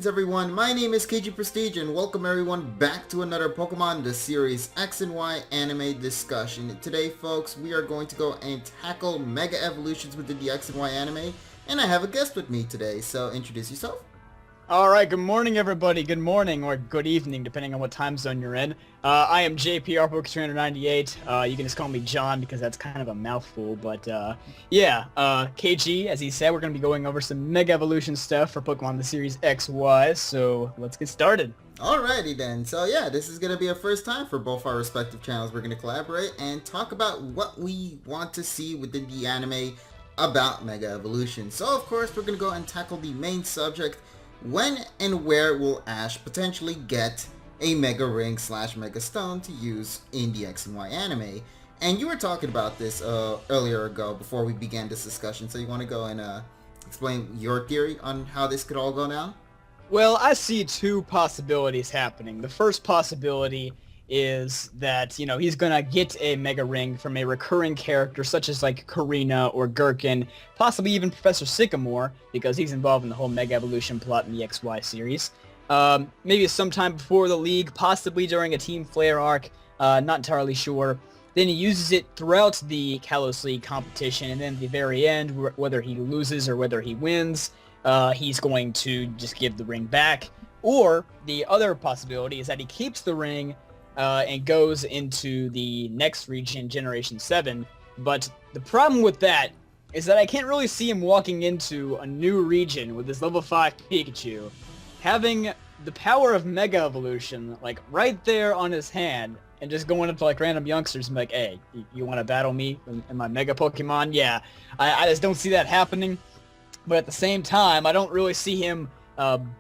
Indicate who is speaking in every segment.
Speaker 1: everyone. My name is KGPrestige and welcome everyone back to another Pokemon The Series X and Y anime discussion. Today, folks, we are going to go and tackle Mega Evolutions within the X and Y anime, and I have a guest with me today, so introduce yourself.
Speaker 2: Alright, good morning everybody, good morning, or good evening, depending on what time zone you're in. I am JPR Poke398, you can just call me John because that's kind of a mouthful, but KG, as he said, we're going to be going over some Mega Evolution stuff for Pokemon the Series XY, so let's get started.
Speaker 1: Alrighty then, so yeah, this is going to be a first time for both our respective channels. We're going to collaborate and talk about what we want to see within the anime about Mega Evolution. So of course, we're going to go and tackle the main subject. When and where will Ash potentially get a Mega Ring / Mega Stone to use in the X and Y anime? And you were talking about this earlier ago before we began this discussion, so you want to go and explain your theory on how this could all go down?
Speaker 2: Well, I see two possibilities happening. The first possibility is that, he's going to get a Mega Ring from a recurring character such as like Karina or Gherkin, possibly even Professor Sycamore, because he's involved in the whole Mega Evolution plot in the XY series. Maybe sometime before the League, possibly during a Team Flare arc, not entirely sure. Then he uses it throughout the Kalos League competition, and then at the very end, whether he loses or whether he wins, he's going to just give the ring back. Or the other possibility is that he keeps the ring and goes into the next region, Generation 7. But the problem with that is that I can't really see him walking into a new region with his level 5 Pikachu, having the power of Mega Evolution, like, right there on his hand, and just going up to, like, random youngsters and be like, hey, you want to battle me and my Mega Pokemon? Yeah, I just don't see that happening. But at the same time, I don't really see him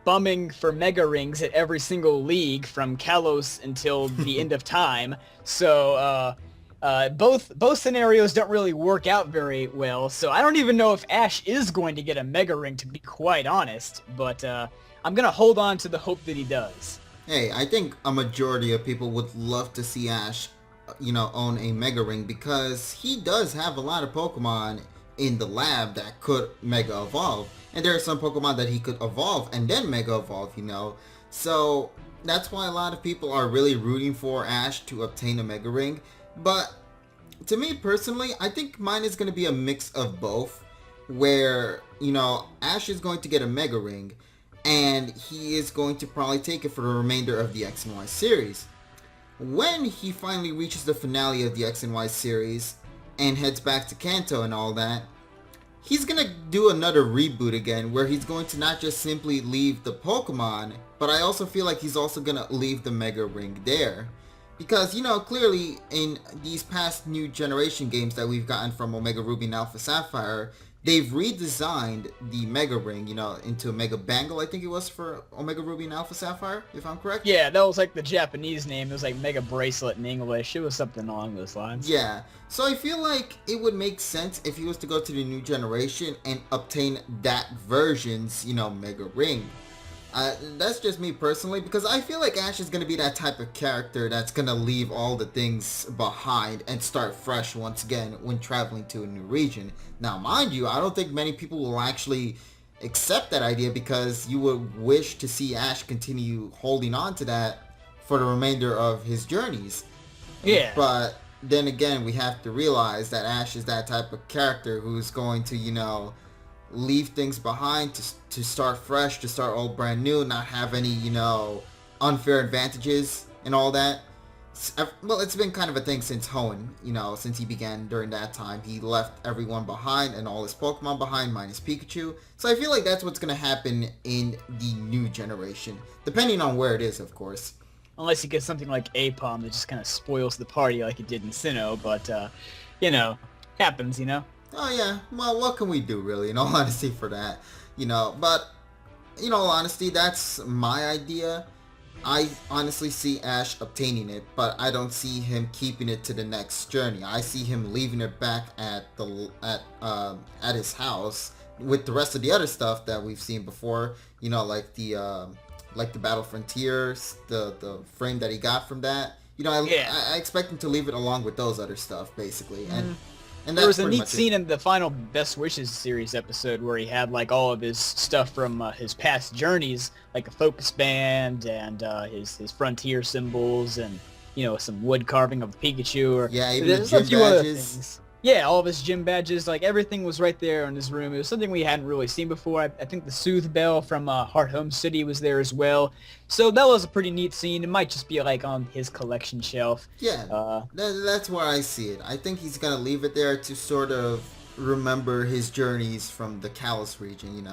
Speaker 2: bumming for Mega Rings at every single league from Kalos until the end of time. So both scenarios don't really work out very well. So I don't even know if Ash is going to get a Mega Ring, to be quite honest. But I'm going to hold on to the hope that he does.
Speaker 1: Hey, I think a majority of people would love to see Ash, own a Mega Ring, because he does have a lot of Pokemon in the lab that could Mega Evolve. And there are some Pokemon that he could evolve and then Mega Evolve, So that's why a lot of people are really rooting for Ash to obtain a Mega Ring. But to me personally, I think mine is going to be a mix of both. Where, Ash is going to get a Mega Ring and he is going to probably take it for the remainder of the X and Y series. When he finally reaches the finale of the X and Y series and heads back to Kanto and all that, he's going to do another reboot again, where he's going to not just simply leave the Pokemon, but I also feel like he's also going to leave the Mega Ring there. Because, clearly in these past new generation games that we've gotten from Omega Ruby and Alpha Sapphire, they've redesigned the Mega Ring, into a Mega Bangle, I think it was, for Omega Ruby and Alpha Sapphire, if I'm correct.
Speaker 2: Yeah, that was like the Japanese name. It was like Mega Bracelet in English. It was something along those lines.
Speaker 1: Yeah, so I feel like it would make sense if he was to go to the new generation and obtain that version's, Mega Ring. That's just me personally, because I feel like Ash is going to be that type of character that's going to leave all the things behind and start fresh once again when traveling to a new region. Now, mind you, I don't think many people will actually accept that idea, because you would wish to see Ash continue holding on to that for the remainder of his journeys.
Speaker 2: Yeah.
Speaker 1: But then again, we have to realize that Ash is that type of character who's going to, leave things behind to start fresh, to start all brand new, not have any, unfair advantages and all that. Well, it's been kind of a thing since Hoenn, since he began during that time. He left everyone behind and all his Pokemon behind, minus Pikachu. So I feel like that's what's going to happen in the new generation, depending on where it is, of course.
Speaker 2: Unless you get something like Apom that just kind of spoils the party like it did in Sinnoh, but, happens,
Speaker 1: Oh yeah, well, what can we do, really, in all honesty, for that, but, in all honesty, that's my idea. I honestly see Ash obtaining it, but I don't see him keeping it to the next journey. I see him leaving it back at his house with the rest of the other stuff that we've seen before, like the Battle Frontiers, the frame that he got from that. I expect him to leave it along with those other stuff, basically, and And
Speaker 2: there was a
Speaker 1: pretty
Speaker 2: neat
Speaker 1: much
Speaker 2: scene in the final Best Wishes series episode where he had like all of his stuff from his past journeys, like a focus band and his frontier symbols and some wood carving of Pikachu. Or
Speaker 1: Yeah, even
Speaker 2: there's
Speaker 1: the
Speaker 2: a
Speaker 1: gym
Speaker 2: few other
Speaker 1: badges.
Speaker 2: things. Yeah, all of his gym badges, like everything was right there in his room. It was something we hadn't really seen before. I think the Soothe Bell from Heart Home City was there as well. So that was a pretty neat scene. It might just be like on his collection shelf.
Speaker 1: Yeah, that's where I see it. I think he's gonna leave it there to sort of remember his journeys from the Kalos region,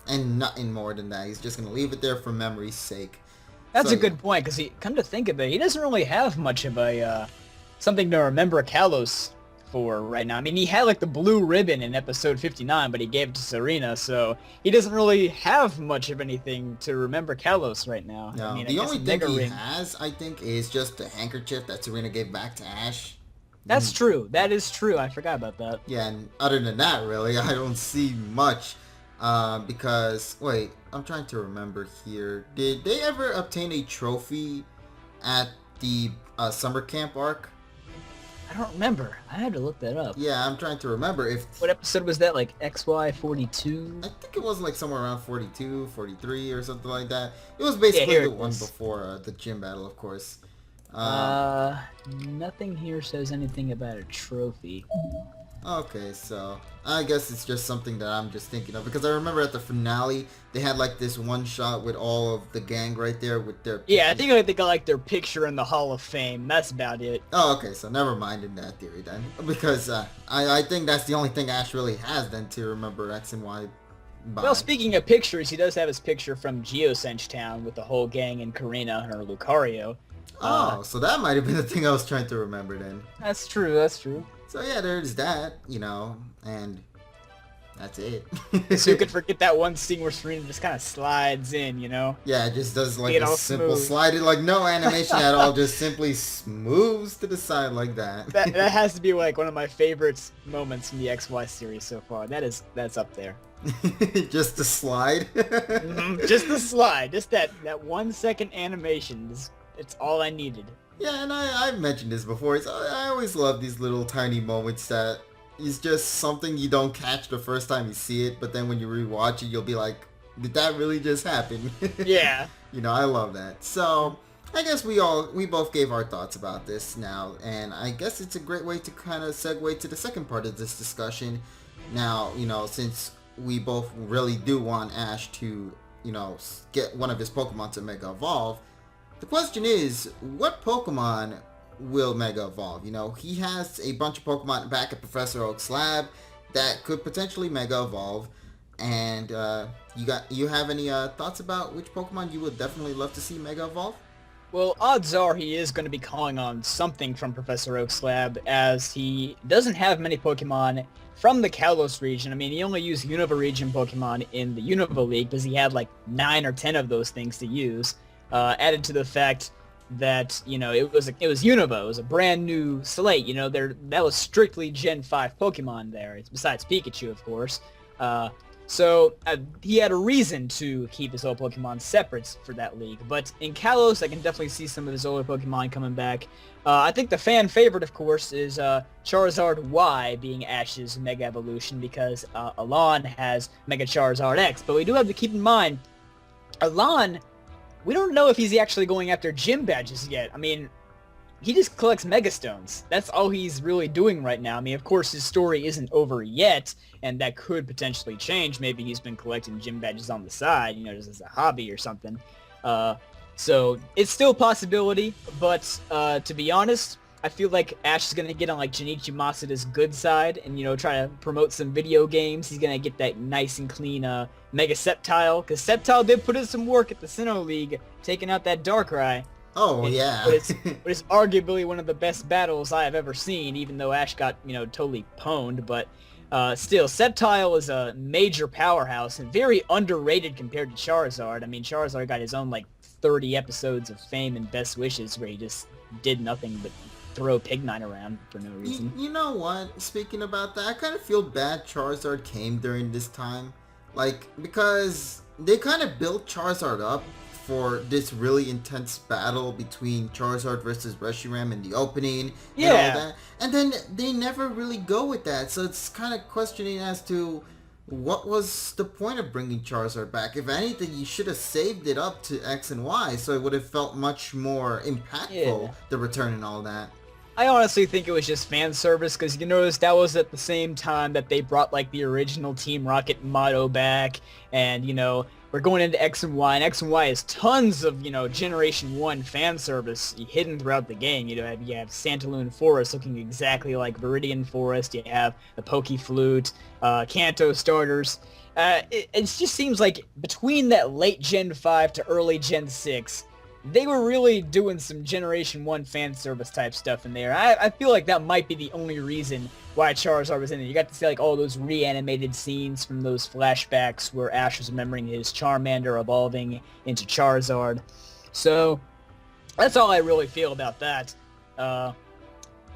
Speaker 1: and nothing more than that. He's just gonna leave it there for memory's sake.
Speaker 2: That's
Speaker 1: So,
Speaker 2: a good point, because come to think of it, he doesn't really have much of a something to remember Kalos for right now. I mean, he had like the blue ribbon in episode 59, but he gave it to Serena, so he doesn't really have much of anything to remember Kalos right now.
Speaker 1: No,
Speaker 2: I mean,
Speaker 1: the
Speaker 2: I guess
Speaker 1: only thing
Speaker 2: Mega
Speaker 1: he
Speaker 2: Ring.
Speaker 1: has, I think, is just the handkerchief that Serena gave back to Ash.
Speaker 2: That's true. That is true. I forgot about that.
Speaker 1: Yeah, and other than that, really, I don't see much. Because, wait, I'm trying to remember here. Did they ever obtain a trophy at the summer camp arc?
Speaker 2: I don't remember. I had to look that up.
Speaker 1: Yeah, I'm trying to remember if...
Speaker 2: What episode was that? Like XY42?
Speaker 1: I think it was like somewhere around 42, 43 or something like that. It was basically the one before the gym battle, of course.
Speaker 2: Nothing here says anything about a trophy.
Speaker 1: Okay, so I guess it's just something that I'm just thinking of, because I remember at the finale they had like this one shot with all of the gang right there with their
Speaker 2: Yeah, I think they got like their picture in the Hall of Fame. That's about it.
Speaker 1: Oh, okay, so never mind in that theory then, because I think that's the only thing Ash really has then to remember X and Y by.
Speaker 2: Well, speaking of pictures, he does have his picture from Geosench Town with the whole gang and Karina and her Lucario.
Speaker 1: Oh, so that might have been the thing I was trying to remember then.
Speaker 2: That's true, that's true.
Speaker 1: So yeah, there's that, and that's it.
Speaker 2: So you could forget that one scene where Serena just kind of slides in,
Speaker 1: Yeah, it just does like
Speaker 2: Get
Speaker 1: a
Speaker 2: all
Speaker 1: simple
Speaker 2: smooth.
Speaker 1: slide, like no animation at all, just simply moves to the side like that.
Speaker 2: That has to be like one of my favorite moments in the XY series so far. That's up there.
Speaker 1: Just the slide.
Speaker 2: Just the slide, just that 1 second animation. It's all I needed.
Speaker 1: Yeah, and I've mentioned this before. I always love these little tiny moments that is just something you don't catch the first time you see it, but then when you rewatch it, you'll be like, did that really just happen?
Speaker 2: Yeah.
Speaker 1: I love that. So, I guess we both gave our thoughts about this now, and I guess it's a great way to kind of segue to the second part of this discussion. Now, since we both really do want Ash to, get one of his Pokemon to Mega Evolve, the question is, what Pokemon will Mega Evolve? He has a bunch of Pokemon back at Professor Oak's lab that could potentially Mega Evolve. And you have any thoughts about which Pokemon you would definitely love to see Mega Evolve?
Speaker 2: Well, odds are he is going to be calling on something from Professor Oak's lab, as he doesn't have many Pokemon from the Kalos region. I mean, he only used Unova region Pokemon in the Unova League because he had like 9 or 10 of those things to use. Added to the fact that, it was Unova, it was a brand new slate, that was strictly Gen 5 Pokemon there, besides Pikachu, of course. So he had a reason to keep his old Pokemon separate for that league. But in Kalos, I can definitely see some of his older Pokemon coming back. I think the fan favorite, of course, is Charizard Y being Ash's Mega Evolution, because Alon has Mega Charizard X. But we do have to keep in mind, Alon, we don't know if he's actually going after gym badges yet. I mean, he just collects Mega Stones. That's all he's really doing right now. I mean, of course, his story isn't over yet, and that could potentially change. Maybe he's been collecting gym badges on the side, just as a hobby or something. So it's still a possibility, but to be honest, I feel like Ash is going to get on like Junichi Masuda's good side and, try to promote some video games. He's going to get that nice and clean Mega Sceptile, because Sceptile did put in some work at the Sinnoh League, taking out that Darkrai.
Speaker 1: Oh, yeah.
Speaker 2: But it's arguably one of the best battles I have ever seen, even though Ash got, totally pwned. But still, Sceptile is a major powerhouse and very underrated compared to Charizard. I mean, Charizard got his own, like, 30 episodes of fame and Best Wishes where he just did nothing but throw Pignine around for no reason.
Speaker 1: You know what? Speaking about that, I kind of feel bad Charizard came during this time. Like, because they kind of built Charizard up for this really intense battle between Charizard versus Reshiram in the opening and
Speaker 2: Yeah.
Speaker 1: all that. And then they never really go with that. So it's kind of questioning as to what was the point of bringing Charizard back. If anything, you should have saved it up to X and Y so it would have felt much more impactful, the return and all that.
Speaker 2: I honestly think it was just fan service, because you notice that was at the same time that they brought like the original Team Rocket motto back, and we're going into X and Y, and X and Y has tons of Generation 1 fan service hidden throughout the game. You have Santaloon Forest looking exactly like Viridian Forest. You have the Poke Flute, Kanto starters. It just seems like between that late Gen 5 to early Gen 6, they were really doing some Generation 1 fan service type stuff in there. I feel like that might be the only reason why Charizard was in there. You got to see like all those reanimated scenes from those flashbacks where Ash was remembering his Charmander evolving into Charizard. So that's all I really feel about that.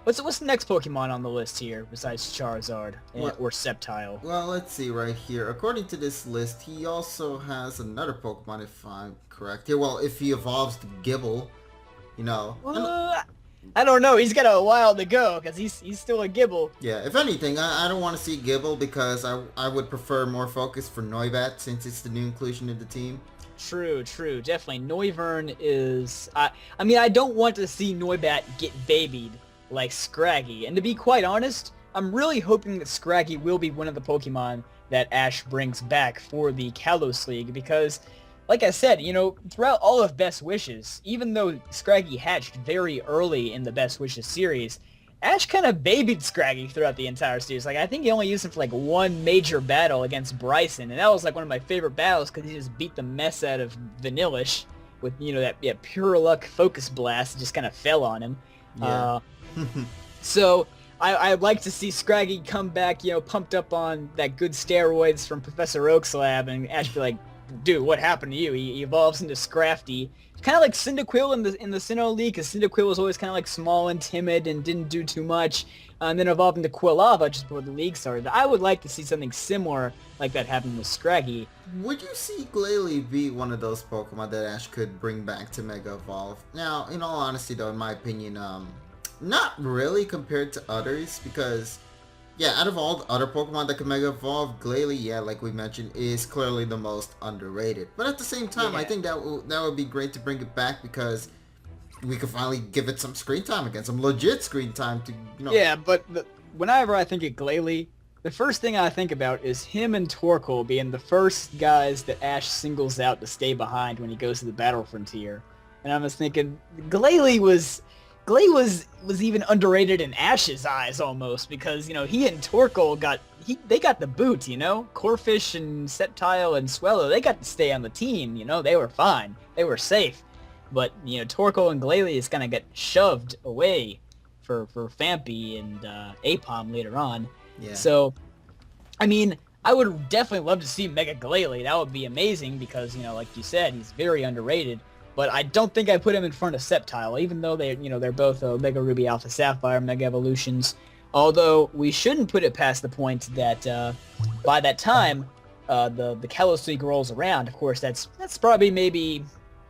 Speaker 2: What's the next Pokemon on the list here besides Charizard or Sceptile?
Speaker 1: Well, let's see right here. According to this list, he also has another Pokemon, if I'm correct here. Well, if he evolves to Gibble,
Speaker 2: I don't know. He's got a while to go because he's still a Gibble.
Speaker 1: Yeah, if anything, I don't want to see Gibble because I would prefer more focus for Noibat since it's the new inclusion in the team.
Speaker 2: True, definitely. Noivern is... I don't want to see Noibat get babied like Scraggy. And to be quite honest, I'm really hoping that Scraggy will be one of the Pokemon that Ash brings back for the Kalos League, because, like I said, throughout all of Best Wishes, even though Scraggy hatched very early in the Best Wishes series, Ash kind of babied Scraggy throughout the entire series. Like, I think he only used him for, like, one major battle against Bryson, and that was, like, one of my favorite battles because he just beat the mess out of Vanillish with, that pure luck focus blast that just kind of fell on him.
Speaker 1: Yeah.
Speaker 2: So I'd like to see Scraggy come back, pumped up on that good steroids from Professor Oak's lab, and Ash be like, dude, what happened to you? He evolves into Scrafty. Kind of like Cyndaquil in the Sinnoh League, because Cyndaquil was always kind of like small and timid and didn't do too much, and then evolved into Quilava just before the league started. I would like to see something similar like that happen with Scraggy.
Speaker 1: Would you see Glalie be one of those Pokemon that Ash could bring back to Mega Evolve? Now, in all honesty though, in my opinion, not really compared to others, because out of all the other Pokemon that can Mega Evolve, Glalie, like we mentioned, is clearly the most underrated. But at the same time, I think that would be great to bring it back, because we could finally give it some screen time again, some legit screen time to,
Speaker 2: Yeah, but whenever I think of Glalie, the first thing I think about is him and Torkoal being the first guys that Ash singles out to stay behind when he goes to the Battle Frontier. And I was thinking, Glalie was even underrated in Ash's eyes almost, because he and Torkoal got the boot. Corphish and Sceptile and Swellow, they got to stay on the team. They were fine, they were safe. But Torkoal and Glalie is gonna get shoved away for Fampy and Apom later on.
Speaker 1: Yeah.
Speaker 2: So I would definitely love to see Mega Glalie. That would be amazing, because like you said, he's very underrated. But I don't think I put him in front of Sceptile, even though they're both Mega Ruby Alpha Sapphire Mega Evolutions. Although we shouldn't put it past the point that by that time the Kalos League rolls around. Of course, that's probably maybe,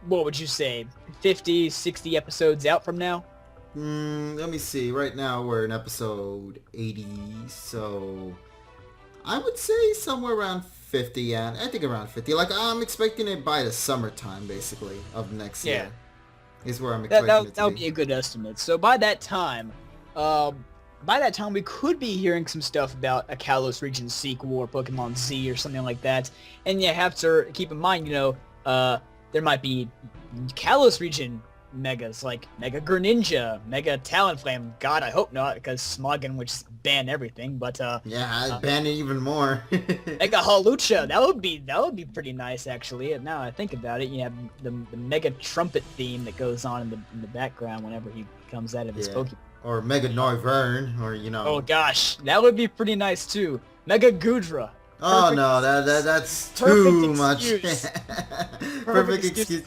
Speaker 2: what would you say, 50, 60 episodes out from now?
Speaker 1: Let me see. Right now we're in episode 80, so I would say somewhere around 50, yeah. I think around 50. Like, I'm expecting it by the summertime, basically, of next year. Is where I'm expecting it to be.
Speaker 2: That would be a good estimate. So by that time, we could be hearing some stuff about a Kalos region sequel or Pokemon Z or something like that. And you have to keep in mind, there might be Kalos region megas like Mega Greninja, Mega Talonflame. God, I hope not, because Smogon would just ban everything. But
Speaker 1: I'd ban it even more.
Speaker 2: Mega Hawlucha, that would be pretty nice actually. Now I think about it, you have the Mega Trumpet theme that goes on in the background whenever he comes out of his Pokemon.
Speaker 1: Or Mega Noivern, or
Speaker 2: Oh gosh, that would be pretty nice too. Mega Gudra.
Speaker 1: Oh no, that's too much. Perfect excuse.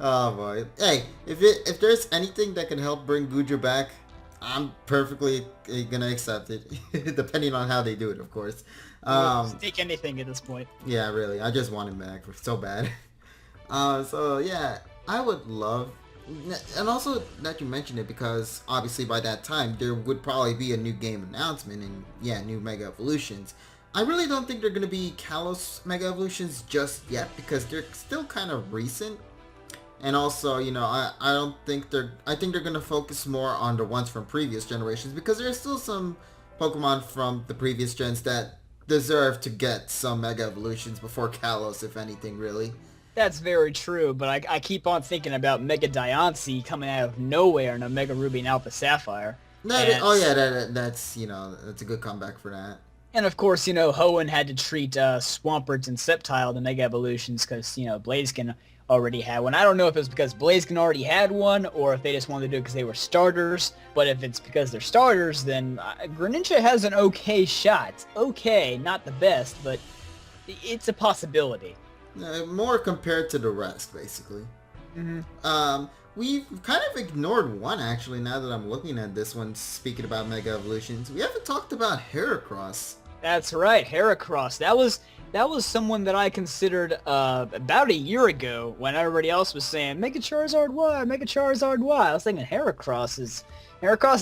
Speaker 1: Oh boy. Hey, if there's anything that can help bring Gudra back, I'm perfectly gonna accept it, depending on how they do it, of course.
Speaker 2: Take anything at this point.
Speaker 1: Yeah, really. I just want him back so bad. So yeah, I would love, and also that you mentioned it because obviously by that time there would probably be a new game announcement and yeah, new Mega Evolutions. I really don't think they're gonna be Kalos Mega Evolutions just yet because they're still kind of recent. And also, I don't think I think they're gonna focus more on the ones from previous generations because there's still some Pokemon from the previous gens that deserve to get some Mega Evolutions before Kalos, if anything, really.
Speaker 2: That's very true, but I keep on thinking about Mega Diancie coming out of nowhere in a Mega Ruby and Alpha Sapphire.
Speaker 1: Oh yeah, that's a good comeback for that.
Speaker 2: And of course, Hoenn had to treat Swampert and Sceptile to Mega Evolutions because, Blaziken already had one. I don't know if it was because Blaziken already had one or if they just wanted to do it because they were starters. But if it's because they're starters, then Greninja has an okay shot. Okay, not the best, but it's a possibility.
Speaker 1: More compared to the rest, basically.
Speaker 2: Mm-hmm.
Speaker 1: We've kind of ignored one, actually, now that I'm looking at this one, speaking about Mega Evolutions. We haven't talked about Heracross.
Speaker 2: That's right, Heracross. That was someone that I considered about a year ago when everybody else was saying Mega Charizard Y, Mega Charizard Y. I was thinking Heracross is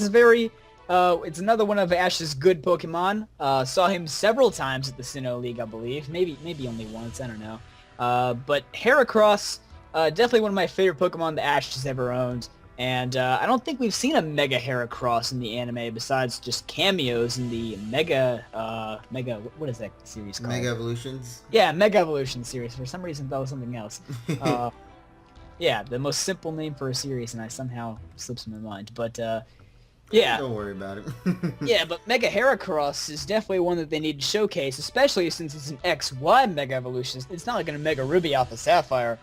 Speaker 2: very it's another one of Ash's good Pokemon. Saw him several times at the Sinnoh League, I believe. Maybe only once, I don't know. But Heracross, definitely one of my favorite Pokemon that Ash has ever owned. And I don't think we've seen a Mega Heracross in the anime besides just cameos in the Mega, what is that series called?
Speaker 1: Mega Evolutions?
Speaker 2: Yeah, Mega Evolution series. For some reason, that was something else. Yeah, the most simple name for a series, and I somehow slips my mind. But, yeah.
Speaker 1: Don't worry about it.
Speaker 2: Yeah, but Mega Heracross is definitely one that they need to showcase, especially since it's an XY Mega Evolution. It's not like a Mega Ruby Alpha Sapphire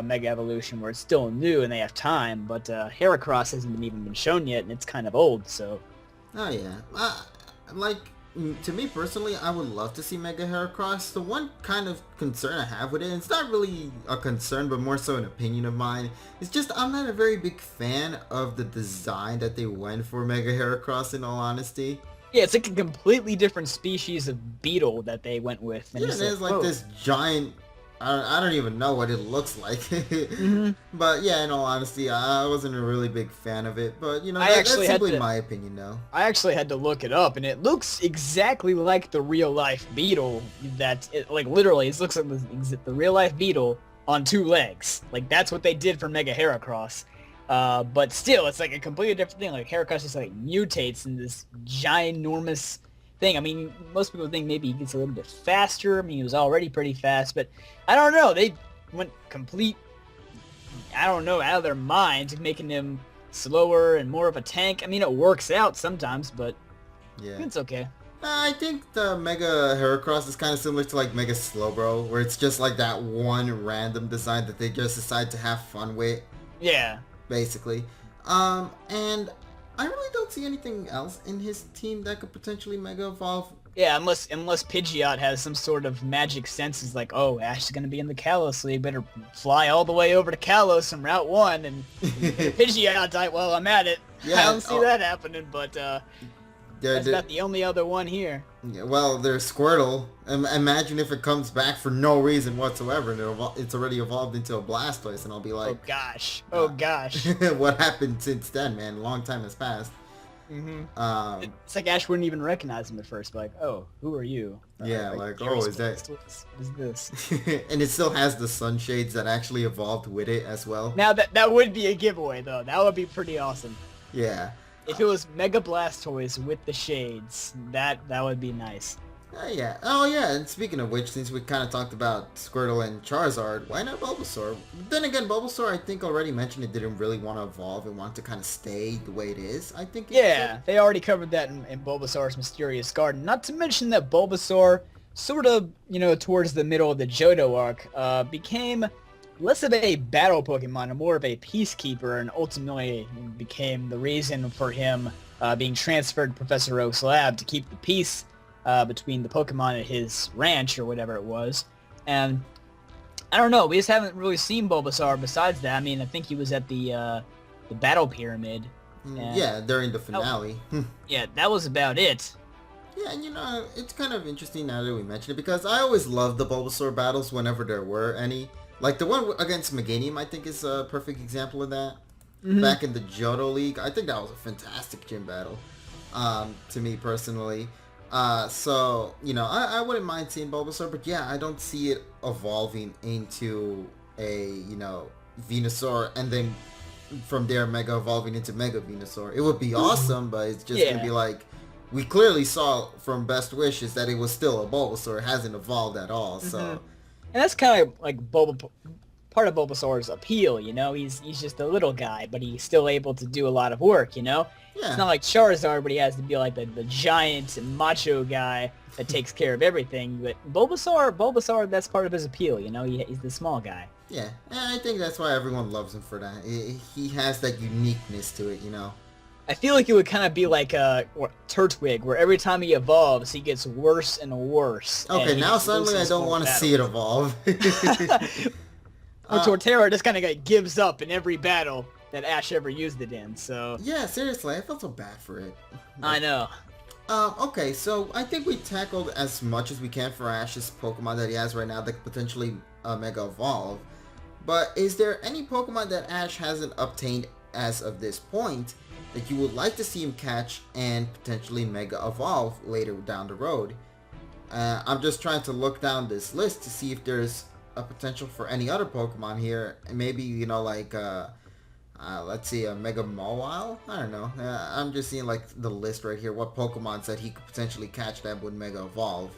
Speaker 2: Mega Evolution where it's still new and they have time, but Heracross hasn't even been shown yet, and it's kind of old, so...
Speaker 1: Oh, yeah. To me personally, I would love to see Mega Heracross. The one kind of concern I have with it, and it's not really a concern, but more so an opinion of mine, it's just I'm not a very big fan of the design that they went for Mega Heracross, in all honesty.
Speaker 2: Yeah, it's like a completely different species of beetle that they went with.
Speaker 1: And yeah, there's like this giant... I don't even know what it looks like.
Speaker 2: Mm-hmm.
Speaker 1: But yeah, in all honesty, I wasn't a really big fan of it. But, that's simply my opinion, though.
Speaker 2: I actually had to look it up, and it looks exactly like the real-life beetle. Literally, it looks like the real-life beetle on two legs. Like, that's what they did for Mega Heracross. But still, it's like a completely different thing. Like, Heracross just, mutates in this ginormous thing. I mean, most people think maybe he gets a little bit faster. I mean, he was already pretty fast, but I don't know. They went out of their minds, making him slower and more of a tank. I mean, it works out sometimes, but yeah, it's okay.
Speaker 1: I think the Mega Heracross is kind of similar to like Mega Slowbro, where it's just like that one random design that they just decide to have fun with.
Speaker 2: Yeah.
Speaker 1: Basically. And I really don't see anything else in his team that could potentially Mega Evolve.
Speaker 2: Yeah, unless Pidgeot has some sort of magic senses like, oh, Ash is going to be in the Kalos League, better fly all the way over to Kalos from Route 1 and Pidgeot type while I'm at it. Yeah, I don't see that happening, but that's not the only other one here.
Speaker 1: Yeah, well, there's Squirtle. Imagine if it comes back for no reason whatsoever and it's already evolved into a Blastoise, and I'll be like...
Speaker 2: Oh gosh.
Speaker 1: What happened since then, man? A long time has passed.
Speaker 2: Mm-hmm. It's like Ash wouldn't even recognize him at first. Like, oh, who are you?
Speaker 1: Yeah, is that...
Speaker 2: What is this?
Speaker 1: And it still has the sunshades that actually evolved with it as well.
Speaker 2: Now, that would be a giveaway, though. That would be pretty awesome.
Speaker 1: Yeah.
Speaker 2: If it was Mega Blastoise with the shades, that would be nice.
Speaker 1: Yeah. Oh, yeah. And speaking of which, since we kind of talked about Squirtle and Charizard, why not Bulbasaur? Then again, Bulbasaur, I think already mentioned it didn't really want to evolve and want to kind of stay the way it is. I think.
Speaker 2: They already covered that in Bulbasaur's Mysterious Garden. Not to mention that Bulbasaur, sort of, towards the middle of the Johto arc, became less of a battle Pokemon and more of a peacekeeper, and ultimately became the reason for him being transferred to Professor Oak's lab to keep the peace between the Pokemon at his ranch or whatever it was. And I don't know, we just haven't really seen Bulbasaur besides that. I mean, I think he was at the Battle Pyramid.
Speaker 1: Yeah, during the finale.
Speaker 2: Yeah, that was about it.
Speaker 1: Yeah, and it's kind of interesting now that we mention it, because I always loved the Bulbasaur battles whenever there were any. Like the one against Meganium, I think is a perfect example of that.
Speaker 2: Mm-hmm.
Speaker 1: Back in the Johto League, I think that was a fantastic gym battle, to me personally. So, you know, I wouldn't mind seeing Bulbasaur, but yeah, I don't see it evolving into a, you know, Venusaur and then from there Mega evolving into Mega Venusaur. It would be awesome, but it's just going to be like, we clearly saw from Best Wishes that it was still a Bulbasaur. It hasn't evolved at all, so...
Speaker 2: And that's kind of like part of Bulbasaur's appeal, you know? He's just a little guy, but he's still able to do a lot of work, you know?
Speaker 1: Yeah.
Speaker 2: It's not like Charizard, but he has to be like the giant macho guy that takes care of everything. But Bulbasaur, that's part of his appeal, you know? He's the small guy.
Speaker 1: Yeah, and I think that's why everyone loves him for that. He has that uniqueness to it, you know?
Speaker 2: I feel like it would kind of be like Turtwig, where every time he evolves, he gets worse and worse.
Speaker 1: Okay, now suddenly I don't want to see it evolve.
Speaker 2: Torterra just kind of gives up in every battle that Ash ever used it in, so...
Speaker 1: Yeah, seriously, I felt so bad for it.
Speaker 2: I know.
Speaker 1: Okay, so I think we tackled as much as we can for Ash's Pokemon that he has right now that could potentially Mega Evolve. But is there any Pokemon that Ash hasn't obtained as of this point that you would like to see him catch and potentially Mega Evolve later down the road? I'm just trying to look down this list to see if there's a potential for any other Pokemon here. Maybe, you know, like, let's see, a Mega Mawile? I don't know. I'm just seeing, like, the list right here. What Pokemon that he could potentially catch that would Mega Evolve.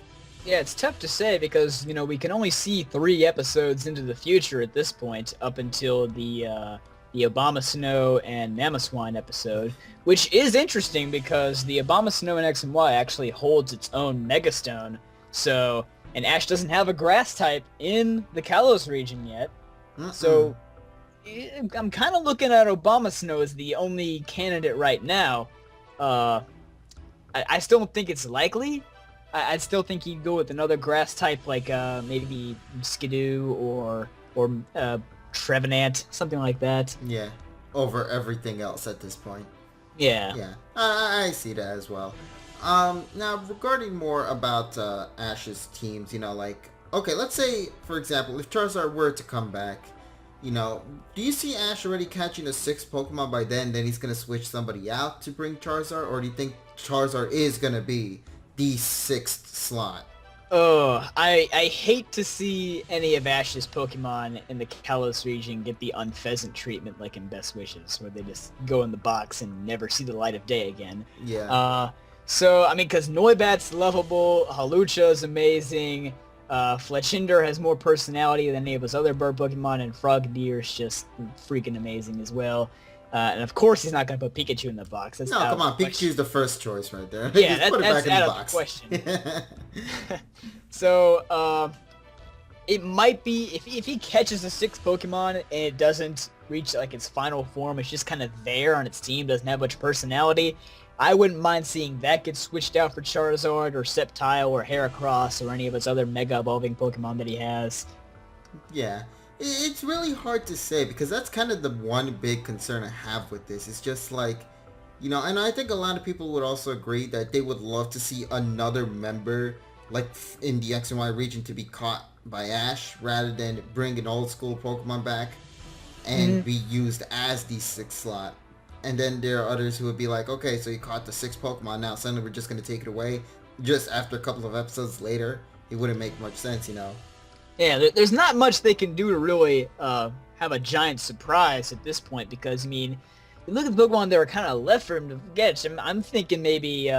Speaker 2: Yeah, it's tough to say because, you know, we can only see 3 episodes into the future at this point, up until the Abomasnow and Mamoswine episode, which is interesting because the Abomasnow and X and Y actually holds its own Megastone, so, and Ash doesn't have a grass type in the Kalos region yet, so I'm kind of looking at Abomasnow as the only candidate right now. I still don't think it's likely. I still think he'd go with another grass type like maybe Skidoo or Trevenant, something like that.
Speaker 1: Yeah, over everything else at this point.
Speaker 2: Yeah.
Speaker 1: Yeah, I see that as well. Now, regarding more about Ash's teams, you know, like, okay, let's say, for example, if Charizard were to come back, you know, do you see Ash already catching a 6th Pokemon by then he's going to switch somebody out to bring Charizard? Or do you think Charizard is going to be the 6th slot?
Speaker 2: Oh, I hate to see any of Ash's Pokemon in the Kalos region get the Unpheasant treatment like in Best Wishes, where they just go in the box and never see the light of day again.
Speaker 1: Yeah.
Speaker 2: So, I mean, because Noibat's lovable, Hawlucha's amazing, Fletchinder has more personality than any of his other bird Pokemon, and Frogdier's just freaking amazing as well. And of course he's not going to put Pikachu in the box. That's
Speaker 1: come on, Pikachu's the first choice right there.
Speaker 2: Yeah, that's out of the question. So, it might be, if he catches a 6th Pokemon and it doesn't reach like its final form, it's just kind of there on its team, doesn't have much personality, I wouldn't mind seeing that get switched out for Charizard or Sceptile or Heracross or any of its other Mega Evolving Pokemon that he has.
Speaker 1: Yeah. It's really hard to say because that's kind of the one big concern I have with this. It's just like, you know, and I think a lot of people would also agree that they would love to see another member, like in the X and Y region, to be caught by Ash rather than bring an old school Pokemon back and be used as the 6th slot. And then there are others who would be like, okay, so you caught the 6th Pokemon, now suddenly we're just going to take it away just after a couple of episodes later. It wouldn't make much sense, you know. Yeah,
Speaker 2: there's not much they can do to really have a giant surprise at this point because, I mean, you look at the Pokemon that are kind of left for him to get. I'm thinking maybe,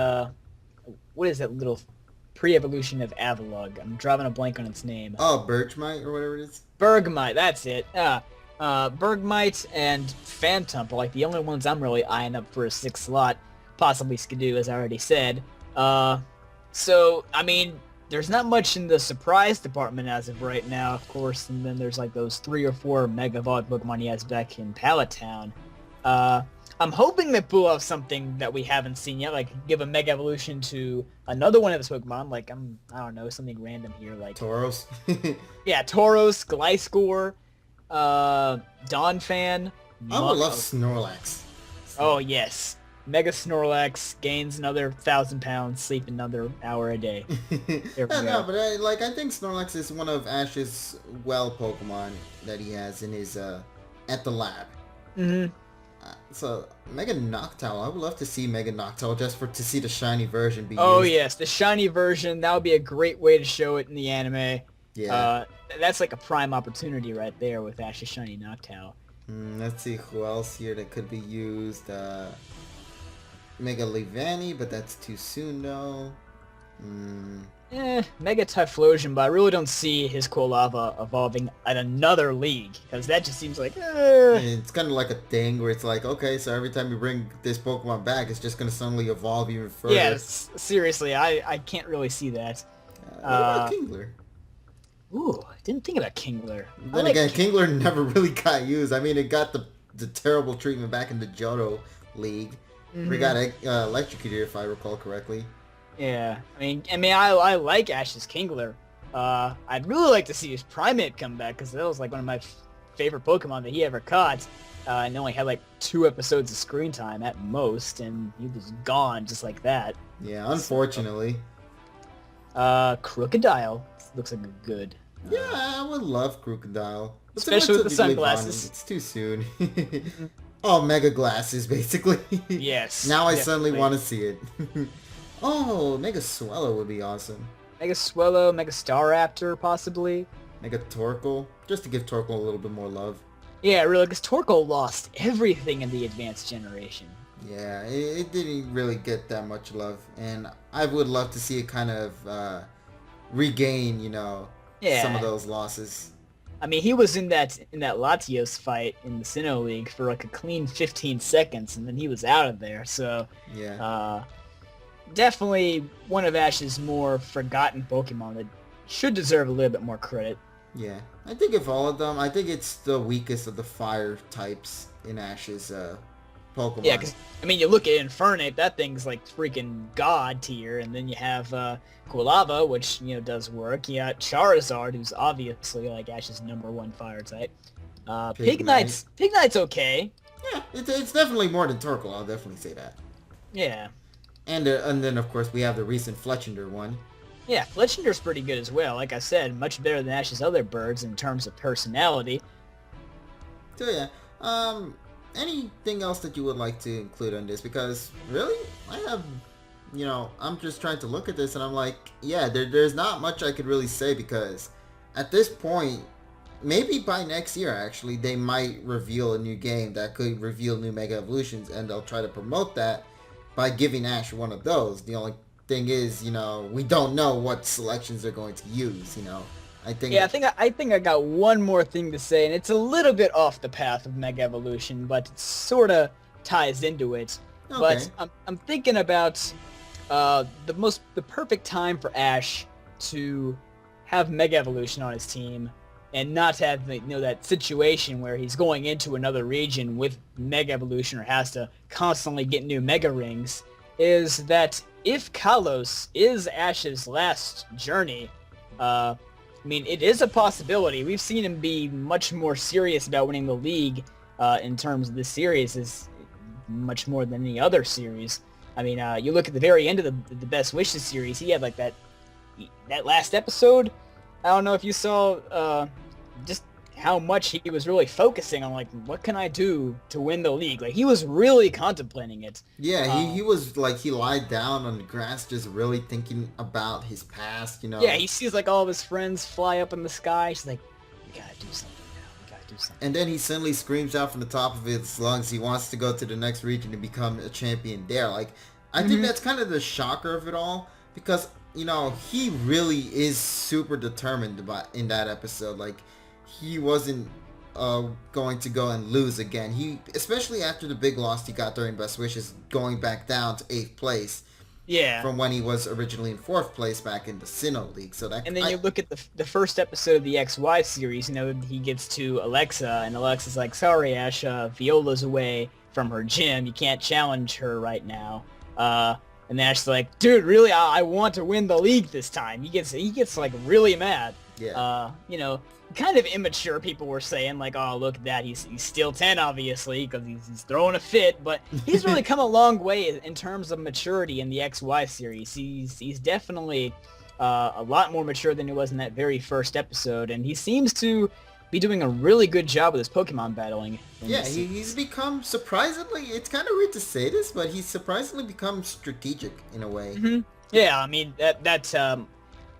Speaker 2: what is that little pre-evolution of Avalugg? I'm drawing a blank on its name.
Speaker 1: Oh, Bergmite or whatever it is?
Speaker 2: Bergmite, that's it. Bergmite and Phantump are like the only ones I'm really eyeing up for a 6th slot. Possibly Skidoo, as I already said. So, I mean, there's not much in the surprise department as of right now, of course, and then there's like those 3 or 4 Mega Evolved Pokemon he has back in Pallet Town. I'm hoping they pull off something that we haven't seen yet, like give a Mega Evolution to another one of his Pokemon, like, I don't know, something random here, like...
Speaker 1: Tauros?
Speaker 2: Yeah, Tauros, Gliscor, Donphan...
Speaker 1: I would love Snorlax.
Speaker 2: Oh, yes. Mega Snorlax gains another 1,000 pounds, sleep another hour a day. There we go.
Speaker 1: No, but I think Snorlax is one of Ash's Pokemon that he has in his at the lab.
Speaker 2: Mm-hmm.
Speaker 1: So Mega Noctowl, I would love to see Mega Noctowl just to see the shiny version be
Speaker 2: Oh
Speaker 1: used.
Speaker 2: yes, the shiny version. That would be a great way to show it in the anime.
Speaker 1: Yeah.
Speaker 2: That's like a prime opportunity right there with Ash's shiny Noctowl.
Speaker 1: Let's see who else here that could be used. Mega Levani, but that's too soon though.
Speaker 2: Mega Typhlosion, but I really don't see his Quilava evolving at another league, because that just seems like,
Speaker 1: It's kind of like a thing where it's like, okay, so every time you bring this Pokemon back, it's just going to suddenly evolve even further.
Speaker 2: Yeah, seriously, I can't really see that.
Speaker 1: What about Kingler?
Speaker 2: Ooh, I didn't think about Kingler.
Speaker 1: Then again, Kingler never really got used. I mean, it got the terrible treatment back in the Johto League. We got electrocuted, if I recall correctly.
Speaker 2: Yeah, I like Ash's Kingler. I'd really like to see his Primate come back, because that was like one of my favorite Pokemon that he ever caught. And only had like 2 episodes of screen time at most, and he was gone just like that.
Speaker 1: Yeah, unfortunately.
Speaker 2: Crocodile looks like a good.
Speaker 1: Yeah, I would love Crocodile.
Speaker 2: Especially with the sunglasses.
Speaker 1: It's too soon. Oh, Mega Glasses, basically.
Speaker 2: Yes.
Speaker 1: Now I suddenly want to see it. Oh, Mega Swellow would be awesome.
Speaker 2: Mega Swellow, Mega Staraptor, possibly.
Speaker 1: Mega Torkoal, just to give Torkoal a little bit more love.
Speaker 2: Yeah, really, because Torkoal lost everything in the advanced generation.
Speaker 1: Yeah, it didn't really get that much love, and I would love to see it kind of regain, some of those losses.
Speaker 2: I mean, he was in that Latios fight in the Sinnoh League for like a clean 15 seconds, and then he was out of there. So,
Speaker 1: yeah,
Speaker 2: definitely one of Ash's more forgotten Pokemon that should deserve a little bit more credit.
Speaker 1: Yeah, I think of all of them, I think it's the weakest of the fire types in Ash's Pokemon.
Speaker 2: Yeah, because, you look at Infernape, that thing's like freaking god tier, and then you have Quilava, which, does work. You got Charizard, who's obviously like Ash's #1 fire type. Pignite's okay.
Speaker 1: Yeah, it's definitely more than Torkoal, I'll definitely say that.
Speaker 2: Yeah.
Speaker 1: And then, of course, we have the recent Fletchinder one.
Speaker 2: Yeah, Fletchinder's pretty good as well. Like I said, much better than Ash's other birds in terms of personality.
Speaker 1: So yeah, anything else that you would like to include on this? Because really, I have, I'm just trying to look at this and I'm like, yeah, there's not much I could really say, because at this point, maybe by next year actually, they might reveal a new game that could reveal new Mega Evolutions, and they'll try to promote that by giving Ash one of those. The only thing is, we don't know what selections they're going to use, I think
Speaker 2: I got one more thing to say, and it's a little bit off the path of Mega Evolution, but it sort of ties into it.
Speaker 1: Okay.
Speaker 2: But I'm thinking about the perfect time for Ash to have Mega Evolution on his team and not have that situation where he's going into another region with Mega Evolution or has to constantly get new Mega Rings, is that if Kalos is Ash's last journey, it is a possibility. We've seen him be much more serious about winning the league in terms of this series, is much more than any other series. You look at the very end of the Best Wishes series, he had like that last episode. I don't know if you saw just how much he was really focusing on, like, what can I do to win the league? Like, he was really contemplating it.
Speaker 1: Yeah, he was like, he lied down on the grass just really thinking about his past,
Speaker 2: Yeah, he sees like all of his friends fly up in the sky. He's like, we gotta do something now. We gotta do something.
Speaker 1: And then he suddenly screams out from the top of his lungs he wants to go to the next region and become a champion there. Like, I think that's kind of the shocker of it all, because, he really is super determined in that episode. Like, he wasn't going to go and lose again. Especially after the big loss he got during Best Wishes, going back down to 8th place.
Speaker 2: Yeah.
Speaker 1: From when he was originally in 4th place back in the Sinnoh League. So that.
Speaker 2: And then you look at the first episode of the XY series. He gets to Alexa, and Alexa's like, "Sorry, Ash, Viola's away from her gym. You can't challenge her right now." And Ash's like, "Dude, really? I want to win the league this time." He gets like really mad.
Speaker 1: Yeah.
Speaker 2: Kind of immature people were saying, like, oh, look at that, he's still 10, obviously, because he's throwing a fit, but he's really come a long way in terms of maturity in the XY series. He's definitely a lot more mature than he was in that very first episode, and he seems to be doing a really good job with his Pokemon battling.
Speaker 1: Yeah, he's become surprisingly, it's kind of weird to say this, but he's surprisingly become strategic in a way.
Speaker 2: Mm-hmm. Yeah, I mean, that's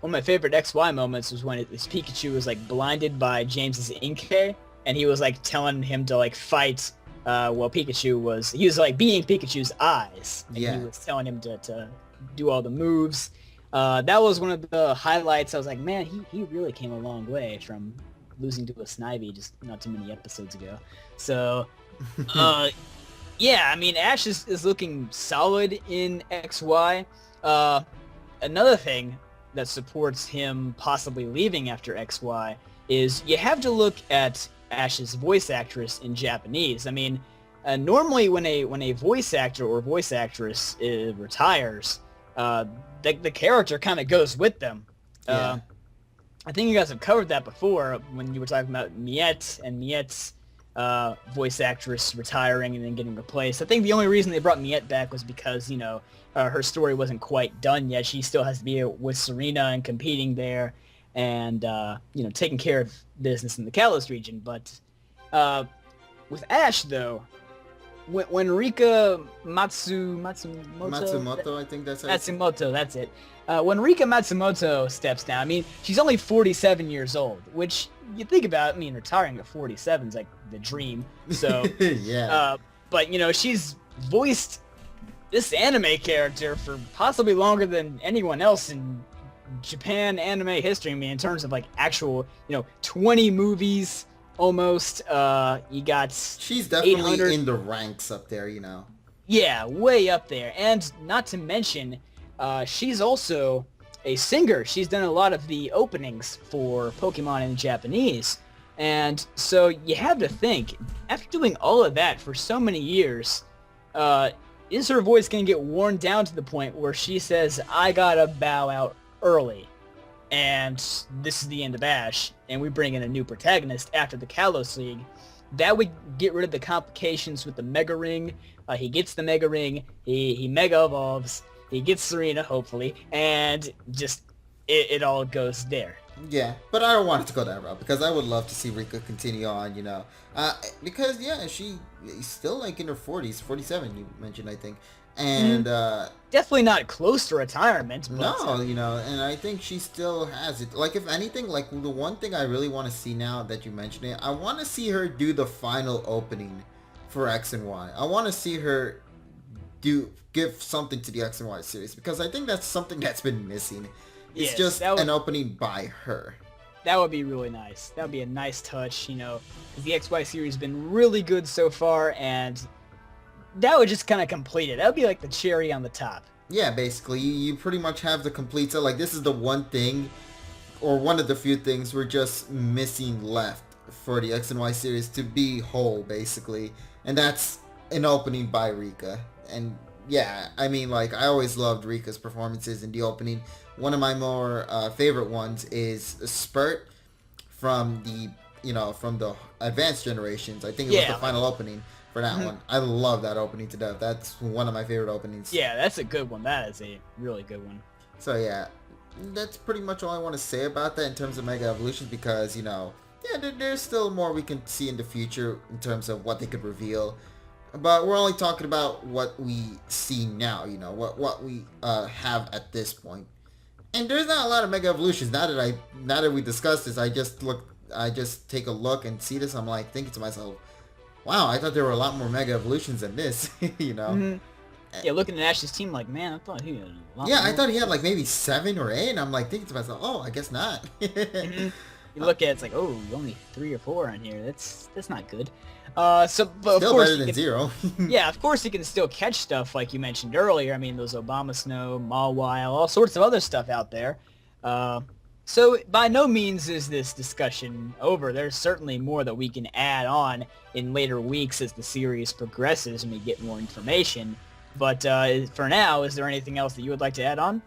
Speaker 2: one of my favorite XY moments was when this Pikachu was, like, blinded by James's Inkay, and he was, like, telling him to, like, fight, while he was, like, being Pikachu's eyes. And
Speaker 1: Yeah.
Speaker 2: he was telling him to do all the moves. That was one of the highlights. I was like, man, he really came a long way from losing to a Snivy just not too many episodes ago. So, yeah, I mean, Ash is looking solid in XY. Another thing that supports him possibly leaving after XY is you have to look at Ash's voice actress in Japanese. I mean, normally when a voice actor or voice actress retires, the character kind of goes with them.
Speaker 1: Yeah.
Speaker 2: I think you guys have covered that before when you were talking about Miette and Miette's voice actress retiring and then getting replaced. I think the only reason they brought Miette back was because, her story wasn't quite done yet. She still has to be with Serena and competing there and, taking care of business in the Kalos region. But with Ash, though, when Rika
Speaker 1: Matsumoto, I think that's it.
Speaker 2: Matsumoto, that's it. When Rika Matsumoto steps down, I mean, she's only 47 years old, which you think about, I mean, retiring at 47 is like the dream. So,
Speaker 1: yeah.
Speaker 2: But, she's voiced this anime character for possibly longer than anyone else in Japan anime history. I mean, in terms of, like, actual, 20 movies almost. You got
Speaker 1: She's definitely
Speaker 2: 800...
Speaker 1: in the ranks up there,
Speaker 2: Yeah, way up there. And not to mention, she's also a singer. She's done a lot of the openings for Pokemon in Japanese. And so you have to think, after doing all of that for so many years, is her voice going to get worn down to the point where she says, I gotta bow out early, and this is the end of Ash, and we bring in a new protagonist after the Kalos League? That would get rid of the complications with the Mega Ring. He gets the Mega Ring, he Mega Evolves, he gets Serena, hopefully, and just, it all goes there.
Speaker 1: Yeah, but I don't want it to go that route, because I would love to see Rika continue on, because, yeah, she's still, like, in her 40s, 47, you mentioned, I think, and,
Speaker 2: definitely not close to retirement. But,
Speaker 1: no, and I think she still has it. Like, if anything, like, the one thing I really want to see now that you mentioned it, I want to see her do the final opening for X and Y. I want to see her give something to the X and Y series, because I think that's something that's been missing. It's just an opening by her.
Speaker 2: That would be really nice. That would be a nice touch, because the XY series has been really good so far, and that would just kind of complete it. That would be like the cherry on the top.
Speaker 1: Yeah, basically, you pretty much have the complete set. Like, this is the one thing, or one of the few things we're just missing left for the X and Y series to be whole, basically. And that's an opening by Rika. And yeah, I mean, like, I always loved Rika's performances in the opening. One of my more favorite ones is Spurt from the advanced generations. I think it was the final opening for that one. I love that opening to death. That's one of my favorite openings.
Speaker 2: Yeah, that's a good one. That is a really good one.
Speaker 1: So yeah, that's pretty much all I want to say about that in terms of Mega Evolutions, because, there's still more we can see in the future in terms of what they could reveal. But we're only talking about what we see now, what we have at this point. And there's not a lot of Mega Evolutions. Now that we discussed this, I just take a look and see this. I'm like thinking to myself, wow, I thought there were a lot more Mega Evolutions than this,
Speaker 2: Yeah, looking at Ash's team, like, man, I thought he had a lot more.
Speaker 1: I thought he had like maybe 7 or 8, and I'm like thinking to myself, oh, I guess not.
Speaker 2: You look at it, it's like, oh, only 3 or 4 on here. That's not good. But
Speaker 1: still
Speaker 2: of course,
Speaker 1: better than 0.
Speaker 2: Yeah, of course you can still catch stuff like you mentioned earlier. I mean, those Obama Snow, Mawile, all sorts of other stuff out there. So by no means is this discussion over. There's certainly more that we can add on in later weeks as the series progresses and we get more information. But for now, is there anything else that you would like to add on?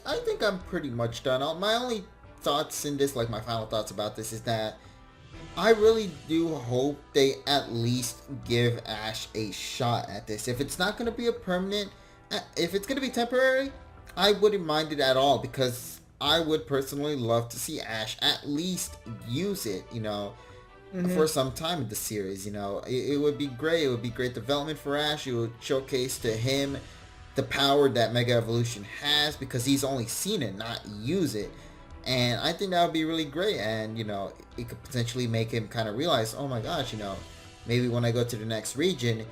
Speaker 1: I think I'm pretty much done. My only thoughts in this, like my final thoughts about this is that I really do hope they at least give Ash a shot at this. If it's not going to be a permanent, if it's going to be temporary, I wouldn't mind it at all, because I would personally love to see Ash at least use it, for some time in the series. It would be great. It would be great development for Ash. It would showcase to him the power that Mega Evolution has, because he's only seen it, not use it. And I think that would be really great, and it could potentially make him kind of realize, oh my gosh, maybe when I go to the next region,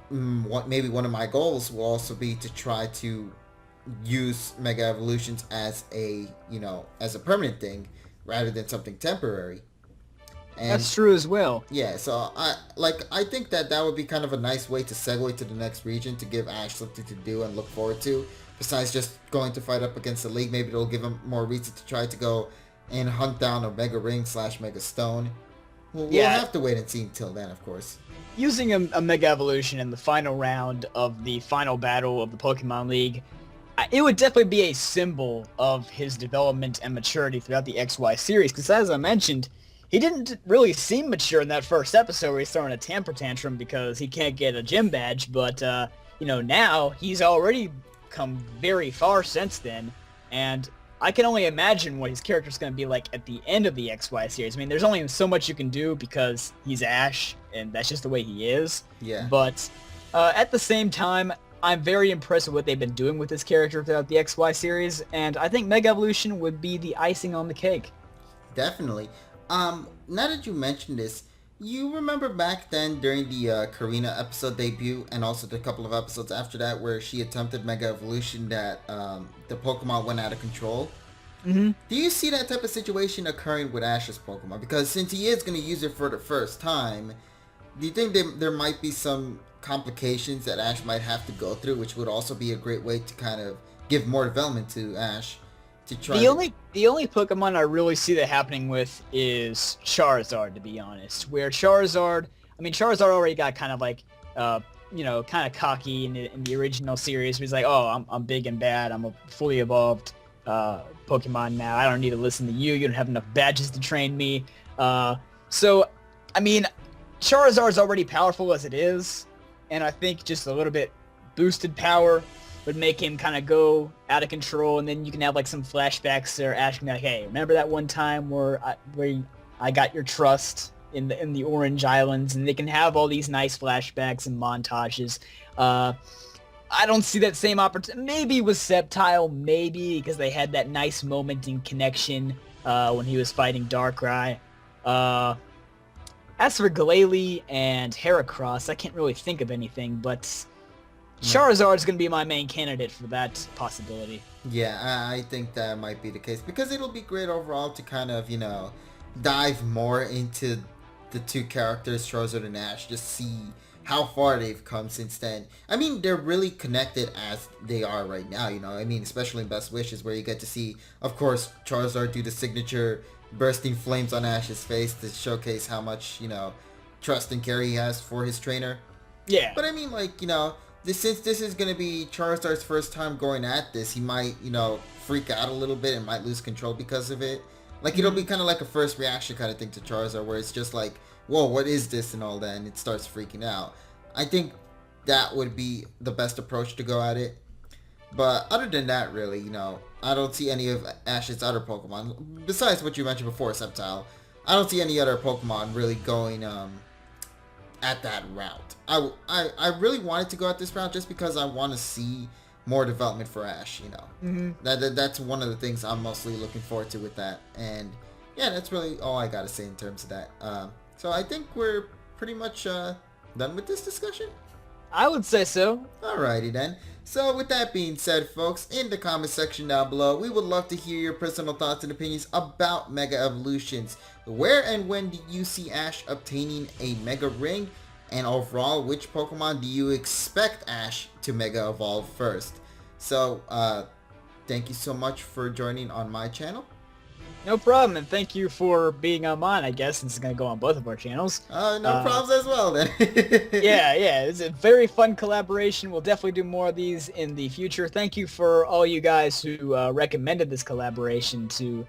Speaker 1: maybe one of my goals will also be to try to use Mega Evolutions as a permanent thing rather than something temporary. And
Speaker 2: that's true as well.
Speaker 1: yeah, so I think that would be kind of a nice way to segue to the next region, to give Ash something to do and look forward to. Besides just going to fight up against the League, maybe it'll give him more reason to try to go and hunt down a Mega Ring / Mega Stone. We'll have to wait and see until then, of course.
Speaker 2: Using a Mega Evolution in the final round of the final battle of the Pokemon League, it would definitely be a symbol of his development and maturity throughout the XY series, because as I mentioned, he didn't really seem mature in that first episode where he's throwing a temper tantrum because he can't get a gym badge, but now he's already come very far since then, and I can only imagine what his character's going to be like at the end of the XY series. I mean, there's only so much you can do because he's Ash, and that's just the way he is.
Speaker 1: Yeah.
Speaker 2: But at the same time, I'm very impressed with what they've been doing with this character throughout the XY series, and I think Mega Evolution would be the icing on the cake.
Speaker 1: Definitely. Now that you mentioned this, you remember back then during the Karina episode debut, and also the couple of episodes after that where she attempted Mega Evolution, that the Pokemon went out of control?
Speaker 2: Mm-hmm.
Speaker 1: Do you see that type of situation occurring with Ash's Pokemon? Because since he is going to use it for the first time, do you think there might be some complications that Ash might have to go through, which would also be a great way to kind of give more development to Ash?
Speaker 2: The only Pokemon I really see that happening with is Charizard, to be honest. Where Charizard already got kind of like, kind of cocky in the original series. He's like, oh, I'm big and bad. I'm a fully evolved Pokemon now. I don't need to listen to you. You don't have enough badges to train me. So, I mean, Charizard's already powerful as it is, and I think just a little bit boosted power would make him kind of go out of control, and then you can have like some flashbacks there. Ash can be like, hey, remember that one time where I got your trust in the Orange Islands? And they can have all these nice flashbacks and montages. I don't see that same opportunity. Maybe with Sceptile, maybe, because they had that nice moment in connection when he was fighting Darkrai. As for Glalie and Heracross, I can't really think of anything, but Charizard's going to be my main candidate for that possibility.
Speaker 1: Yeah, I think that might be the case, because it'll be great overall to kind of, dive more into the two characters, Charizard and Ash, just see how far they've come since then. I mean, they're really connected as they are right now, especially in Best Wishes, where you get to see, of course, Charizard do the signature bursting flames on Ash's face to showcase how much, trust and care he has for his trainer.
Speaker 2: Yeah.
Speaker 1: But I mean, since this is going to be Charizard's first time going at this, he might, freak out a little bit and might lose control because of it. It'll be kind of like a first reaction kind of thing to Charizard, where it's just like, whoa, what is this and all that, and it starts freaking out. I think that would be the best approach to go at it. But other than that, really, I don't see any of Ash's other Pokemon, besides what you mentioned before, Sceptile. I don't see any other Pokemon really going at that route. I really wanted to go at this route just because I want to see more development for Ash,
Speaker 2: Mm-hmm.
Speaker 1: That's one of the things I'm mostly looking forward to with that. And yeah, that's really all I gotta say in terms of that. So I think we're pretty much done with this discussion.
Speaker 2: I would say so.
Speaker 1: Alrighty then. So with that being said, folks, in the comment section down below, we would love to hear your personal thoughts and opinions about Mega Evolutions. Where and when do you see Ash obtaining a Mega Ring? And overall, which Pokemon do you expect Ash to Mega Evolve first? So, thank you so much for joining on my channel.
Speaker 2: No problem, and thank you for being on mine, I guess, since it's going to go on both of our channels.
Speaker 1: No problems as well, then.
Speaker 2: Yeah, it's a very fun collaboration. We'll definitely do more of these in the future. Thank you for all you guys who recommended this collaboration to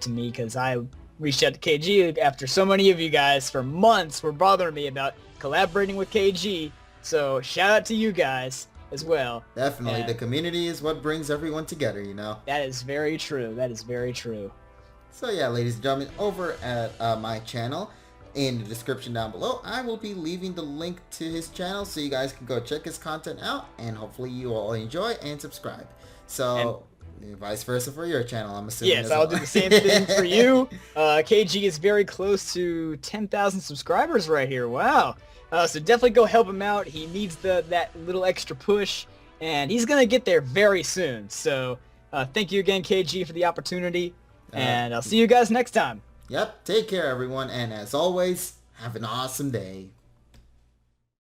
Speaker 2: me, because I reached out to KG after so many of you guys for months were bothering me about collaborating with KG. So shout out to you guys as well.
Speaker 1: Definitely, the community is what brings everyone together, you know.
Speaker 2: That is very true. That is very true.
Speaker 1: So yeah, ladies and gentlemen, over at my channel, in the description down below, I will be leaving the link to his channel so you guys can go check his content out, and hopefully you all enjoy and subscribe. So, and vice versa for your channel, I'm assuming.
Speaker 2: Yes, I'll do the same thing for you. KG is very close to 10,000 subscribers right here. Wow. So definitely go help him out. He needs that little extra push, and he's going to get there very soon. So thank you again, KG, for the opportunity. And I'll see you guys next time.
Speaker 1: Yep, take care everyone, and as always, have an awesome day.